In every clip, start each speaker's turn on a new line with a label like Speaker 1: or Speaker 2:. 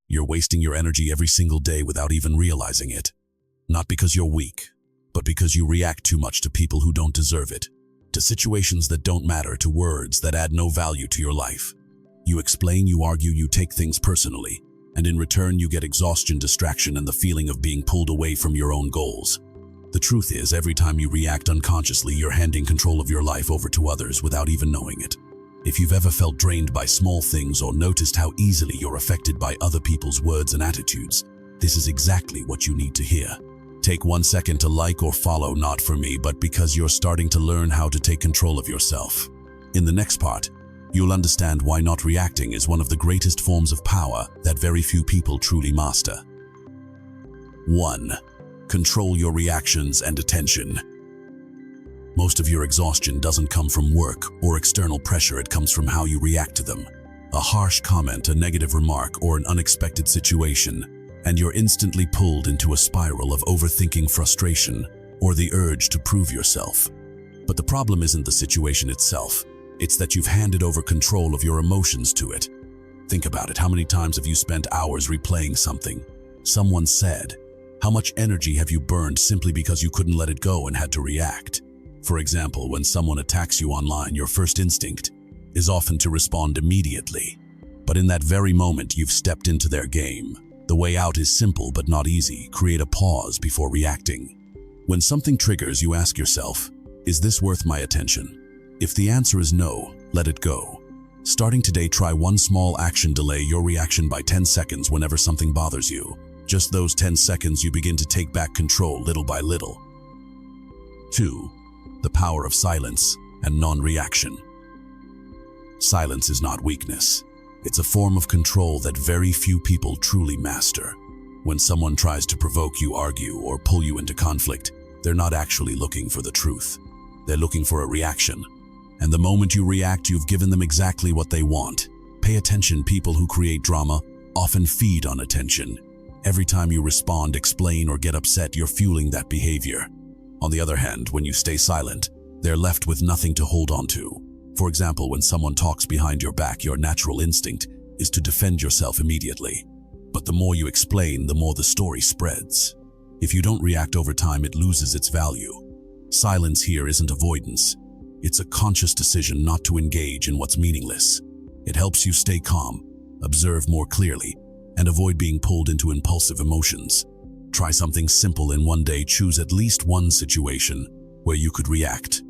Speaker 1: You're wasting your energy every single day without even realizing it. Not because you're weak, but because you react too much to people who don't deserve it, to situations that don't matter, to words that add no value to your life. You explain, you argue, you take things personally, and in return you get exhaustion, distraction, and the feeling of being pulled away from your own goals. The truth is, every time you react unconsciously, you're handing control of your life over to others without even knowing it. If you've ever felt drained by small things or noticed how easily you're affected by other people's words and attitudes, this is exactly what you need to hear. Take 1 second to like or follow, not for me, but because you're starting to learn how to take control of yourself. In the next part, you'll understand why not reacting is one of the greatest forms of power that very few people truly master. 1. Control your reactions and attention. Most of your exhaustion doesn't come from work or external pressure, it comes from how you react to them. A harsh comment, a negative remark, or an unexpected situation, and you're instantly pulled into a spiral of overthinking, frustration, or the urge to prove yourself. But the problem isn't the situation itself, it's that you've handed over control of your emotions to it. Think about it, how many times have you spent hours replaying something someone said? How much energy have you burned simply because you couldn't let it go and had to react? For example, when someone attacks you online, your first instinct is often to respond immediately. But in that very moment, you've stepped into their game. The way out is simple but not easy. Create a pause before reacting. When something triggers, you ask yourself, is this worth my attention? If the answer is no, let it go. Starting today, try one small action. Delay your reaction by 10 seconds whenever something bothers you. Just those 10 seconds, you begin to take back control little by little. 2. The power of silence and non-reaction. Silence is not weakness. It's a form of control that very few people truly master. When someone tries to provoke you, argue, or pull you into conflict, they're not actually looking for the truth. They're looking for a reaction. And the moment you react, you've given them exactly what they want. Pay attention. People who create drama often feed on attention. Every time you respond, explain, or get upset, you're fueling that behavior. On the other hand, when you stay silent, they're left with nothing to hold on to. For example, when someone talks behind your back, your natural instinct is to defend yourself immediately. But the more you explain, the more the story spreads. If you don't react over time, it loses its value. Silence here isn't avoidance. It's a conscious decision not to engage in what's meaningless. It helps you stay calm, observe more clearly, and avoid being pulled into impulsive emotions. Try something simple in one day. Choose at least one situation where you could react,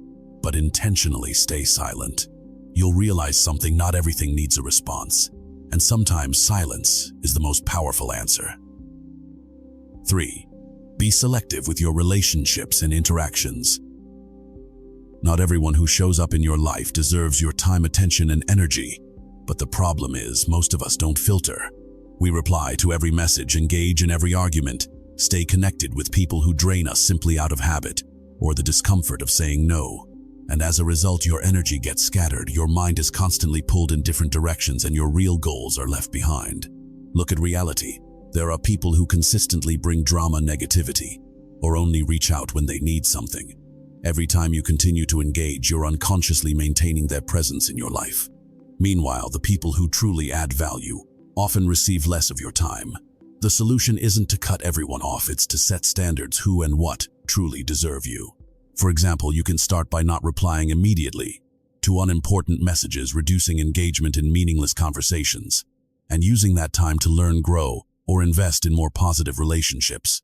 Speaker 1: but intentionally stay silent. You'll realize something: not everything needs a response, and sometimes silence is the most powerful answer. 3. Be selective with your relationships and interactions. Not everyone who shows up in your life deserves your time, attention, and energy, but the problem is most of us don't filter. We reply to every message, engage in every argument, stay connected with people who drain us simply out of habit or the discomfort of saying no. And as a result, your energy gets scattered, your mind is constantly pulled in different directions, and your real goals are left behind. Look at reality. There are people who consistently bring drama, negativity, or only reach out when they need something. Every time you continue to engage, you're unconsciously maintaining their presence in your life. Meanwhile, the people who truly add value often receive less of your time. The solution isn't to cut everyone off, it's to set standards who and what truly deserve you. For example, you can start by not replying immediately to unimportant messages, reducing engagement in meaningless conversations, and using that time to learn, grow, or invest in more positive relationships.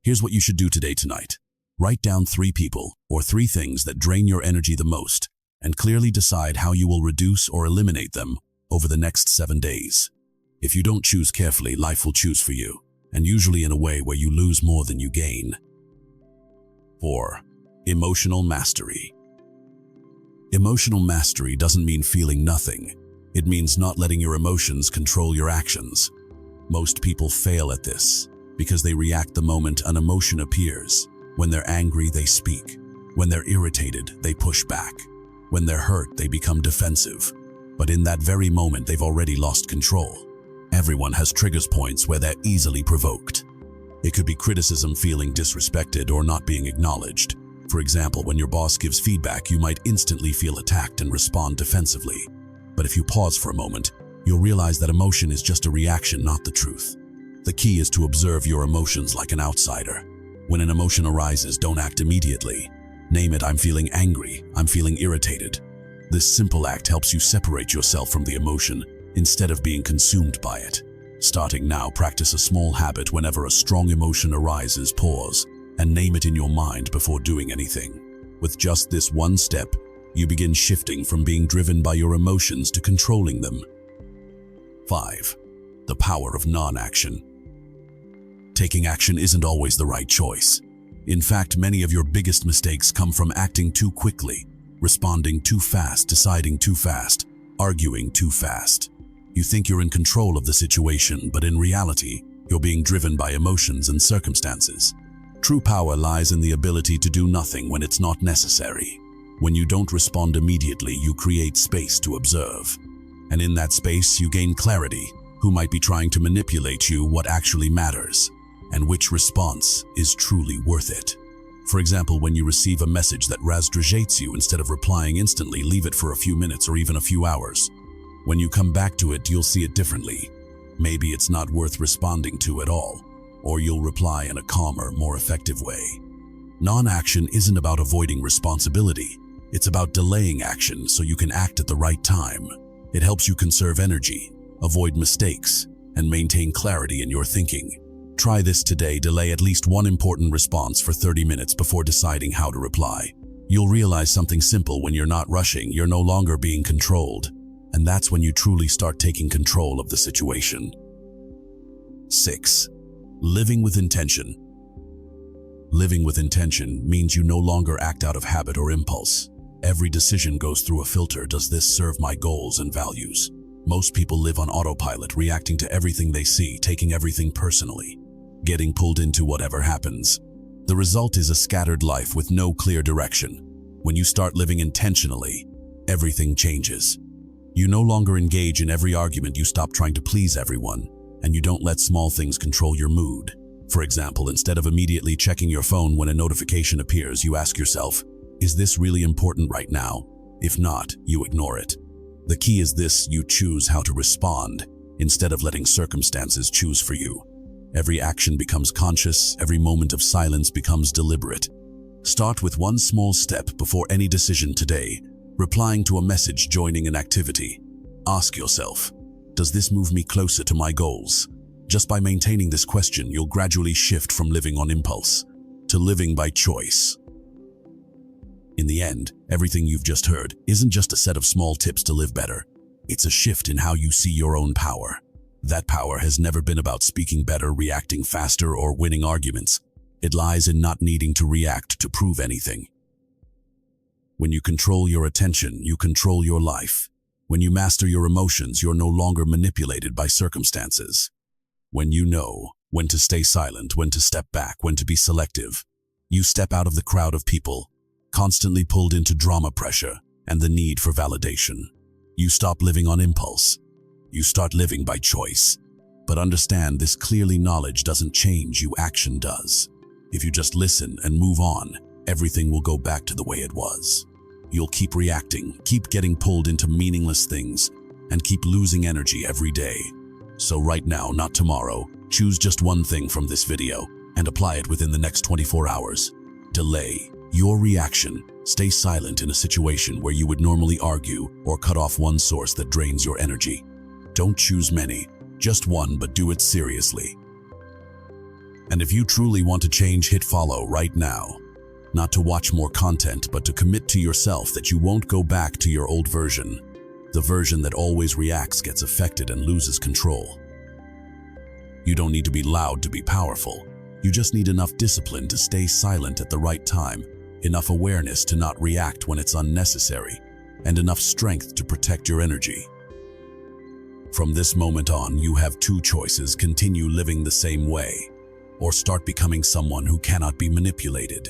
Speaker 1: Here's what you should do tonight. Write down 3 people or 3 things that drain your energy the most, and clearly decide how you will reduce or eliminate them over the next 7 days. If you don't choose carefully, life will choose for you, and usually in a way where you lose more than you gain. 4. Emotional mastery. Emotional mastery doesn't mean feeling nothing. It means not letting your emotions control your actions. Most people fail at this because they react the moment an emotion appears. When they're angry, they speak. When they're irritated, they push back. When they're hurt, they become defensive. But in that very moment, they've already lost control. Everyone has trigger points where they're easily provoked. It could be criticism, feeling disrespected, or not being acknowledged. For example, when your boss gives feedback, you might instantly feel attacked and respond defensively. But if you pause for a moment, you'll realize that emotion is just a reaction, not the truth. The key is to observe your emotions like an outsider. When an emotion arises, don't act immediately. Name it, I'm feeling angry, I'm feeling irritated. This simple act helps you separate yourself from the emotion instead of being consumed by it. Starting now, practice a small habit. Whenever a strong emotion arises, pause and name it in your mind before doing anything. With just this one step, you begin shifting from being driven by your emotions to controlling them. 5. The power of non-action. Taking action isn't always the right choice. In fact, many of your biggest mistakes come from acting too quickly, responding too fast, deciding too fast, arguing too fast. You think you're in control of the situation, but in reality, you're being driven by emotions and circumstances. True power lies in the ability to do nothing when it's not necessary. When you don't respond immediately, you create space to observe. And in that space, you gain clarity. Who might be trying to manipulate you, what actually matters, and which response is truly worth it. For example, when you receive a message that rastrates you, instead of replying instantly, leave it for a few minutes or even a few hours. When you come back to it, you'll see it differently. Maybe it's not worth responding to at all, or you'll reply in a calmer, more effective way. Non-action isn't about avoiding responsibility. It's about delaying action so you can act at the right time. It helps you conserve energy, avoid mistakes, and maintain clarity in your thinking. Try this today. Delay at least one important response for 30 minutes before deciding how to reply. You'll realize something simple: when you're not rushing, you're no longer being controlled. And that's when you truly start taking control of the situation. 6. Living with intention. Living with intention means you no longer act out of habit or impulse. Every decision goes through a filter. Does this serve my goals and values? Most people live on autopilot, reacting to everything they see, taking everything personally, getting pulled into whatever happens. The result is a scattered life with no clear direction. When you start living intentionally, everything changes. You no longer engage in every argument, you stop trying to please everyone, and you don't let small things control your mood. For example, instead of immediately checking your phone when a notification appears, you ask yourself, is this really important right now? If not, you ignore it. The key is this: you choose how to respond, instead of letting circumstances choose for you. Every action becomes conscious, every moment of silence becomes deliberate. Start with one small step before any decision today: replying to a message, joining an activity. Ask yourself, does this move me closer to my goals? Just by maintaining this question, you'll gradually shift from living on impulse to living by choice. In the end, everything you've just heard isn't just a set of small tips to live better. It's a shift in how you see your own power. That power has never been about speaking better, reacting faster, or winning arguments. It lies in not needing to react to prove anything. When you control your attention, you control your life. When you master your emotions, you're no longer manipulated by circumstances. When you know when to stay silent, when to step back, when to be selective, you step out of the crowd of people, constantly pulled into drama, pressure, and the need for validation. You stop living on impulse. You start living by choice. But understand this clearly: knowledge doesn't change you, action does. If you just listen and move on, everything will go back to the way it was. You'll keep reacting, keep getting pulled into meaningless things, and keep losing energy every day. So right now, not tomorrow, choose just one thing from this video and apply it within the next 24 hours. Delay your reaction. Stay silent in a situation where you would normally argue, or cut off one source that drains your energy. Don't choose many, just one, but do it seriously. And if you truly want to change, hit follow right now. Not to watch more content, but to commit to yourself that you won't go back to your old version. The version that always reacts, gets affected, and loses control. You don't need to be loud to be powerful. You just need enough discipline to stay silent at the right time, enough awareness to not react when it's unnecessary, and enough strength to protect your energy. From this moment on, you have two choices: continue living the same way, or start becoming someone who cannot be manipulated.